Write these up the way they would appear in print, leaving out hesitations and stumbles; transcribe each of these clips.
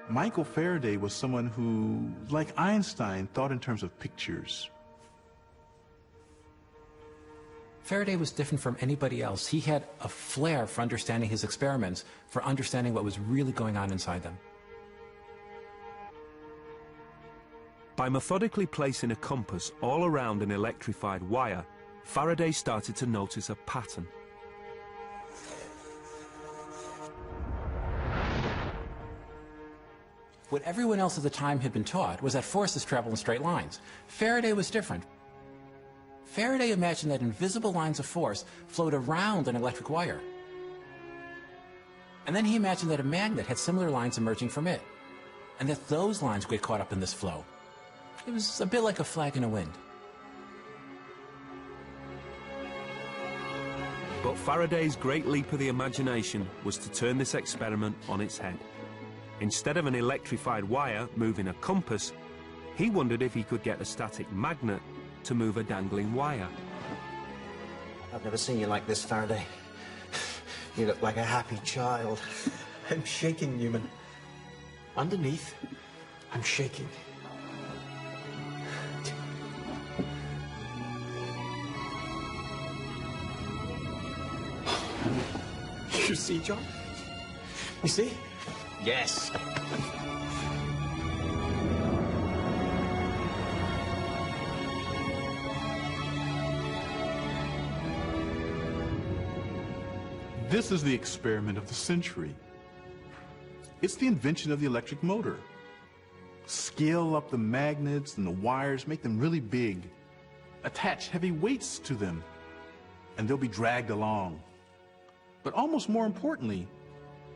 Michael Faraday was someone who, like Einstein, thought in terms of pictures. Faraday was different from anybody else. He had a flair for understanding his experiments, for understanding what was really going on inside them. By methodically placing a compass all around an electrified wire, Faraday started to notice a pattern. What everyone else at the time had been taught was that forces travel in straight lines. Faraday was different. Faraday imagined that invisible lines of force flowed around an electric wire. And then he imagined that a magnet had similar lines emerging from it, and that those lines would get caught up in this flow. It was a bit like a flag in the wind. But Faraday's great leap of the imagination was to turn this experiment on its head. Instead of an electrified wire moving a compass, he wondered if he could get a static magnet to move a dangling wire. I've never seen you like this, Faraday. You look like a happy child. I'm shaking, Newman. Underneath, I'm shaking. You see, John? You see? Yes. This is the experiment of the century. It's the invention of the electric motor. Scale up the magnets and the wires, make them really big. Attach heavy weights to them, and they'll be dragged along. But almost more importantly,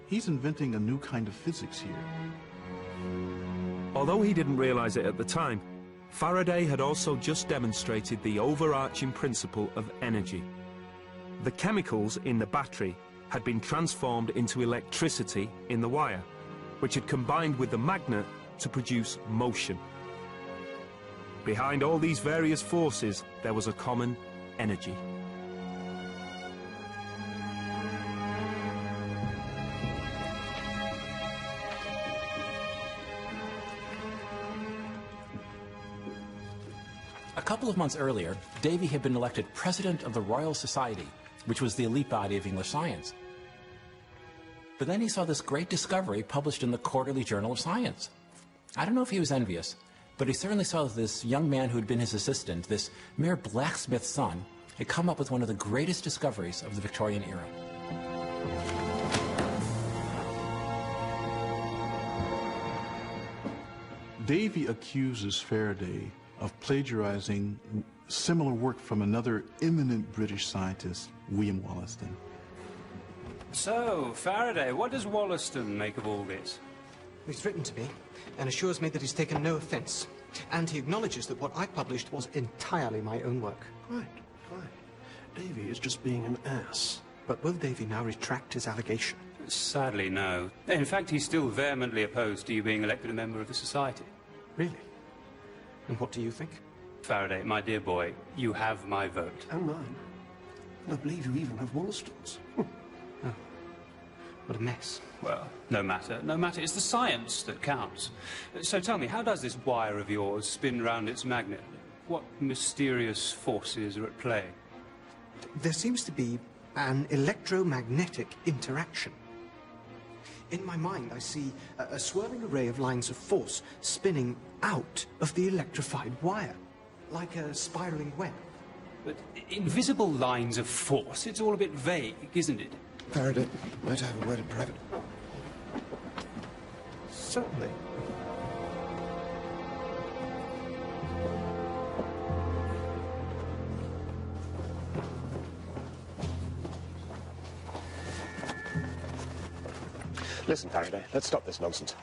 he's inventing a new kind of physics here. Although he didn't realize it at the time, Faraday had also just demonstrated the overarching principle of energy. The chemicals in the battery had been transformed into electricity in the wire, which had combined with the magnet to produce motion. Behind all these various forces, there was a common energy. A couple of months earlier, Davy had been elected president of the Royal Society, which was the elite body of English science. But then he saw this great discovery published in the Quarterly Journal of Science. I don't know if he was envious, but he certainly saw that this young man who had been his assistant, this mere blacksmith's son, had come up with one of the greatest discoveries of the Victorian era. Davy accuses Faraday of plagiarizing similar work from another eminent British scientist, William Wollaston. So, Faraday, what does Wollaston make of all this? He's written to me and assures me that he's taken no offense. And he acknowledges that what I published was entirely my own work. Right. Davy is just being an ass. But will Davy now retract his allegation? Sadly, no. In fact, he's still vehemently opposed to you being elected a member of the Society. Really? And what do you think? Faraday, my dear boy, you have my vote. And mine. And I believe you even have Wollaston's. Oh, what a mess. Well, no matter. No matter. It's the science that counts. So tell me, how does this wire of yours spin round its magnet? What mysterious forces are at play? There seems to be an electromagnetic interaction. In my mind, I see a swirling array of lines of force spinning out of the electrified wire, like a spiraling web. But invisible lines of force, it's all a bit vague, isn't it? Faraday, might I have a word in private? Certainly. Listen, Faraday, let's stop this nonsense.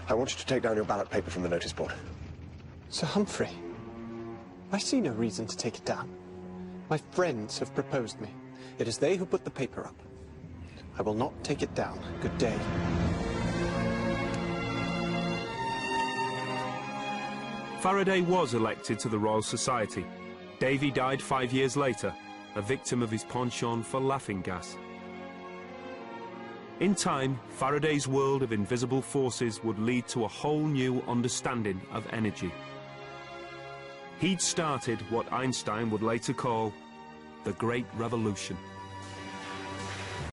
I want you to take down your ballot paper from the notice board. Sir Humphrey, I see no reason to take it down. My friends have proposed me. It is they who put the paper up. I will not take it down. Good day. Faraday was elected to the Royal Society. Davy died 5 years later, a victim of his penchant for laughing gas. In time, Faraday's world of invisible forces would lead to a whole new understanding of energy. He'd started what Einstein would later call the Great Revolution.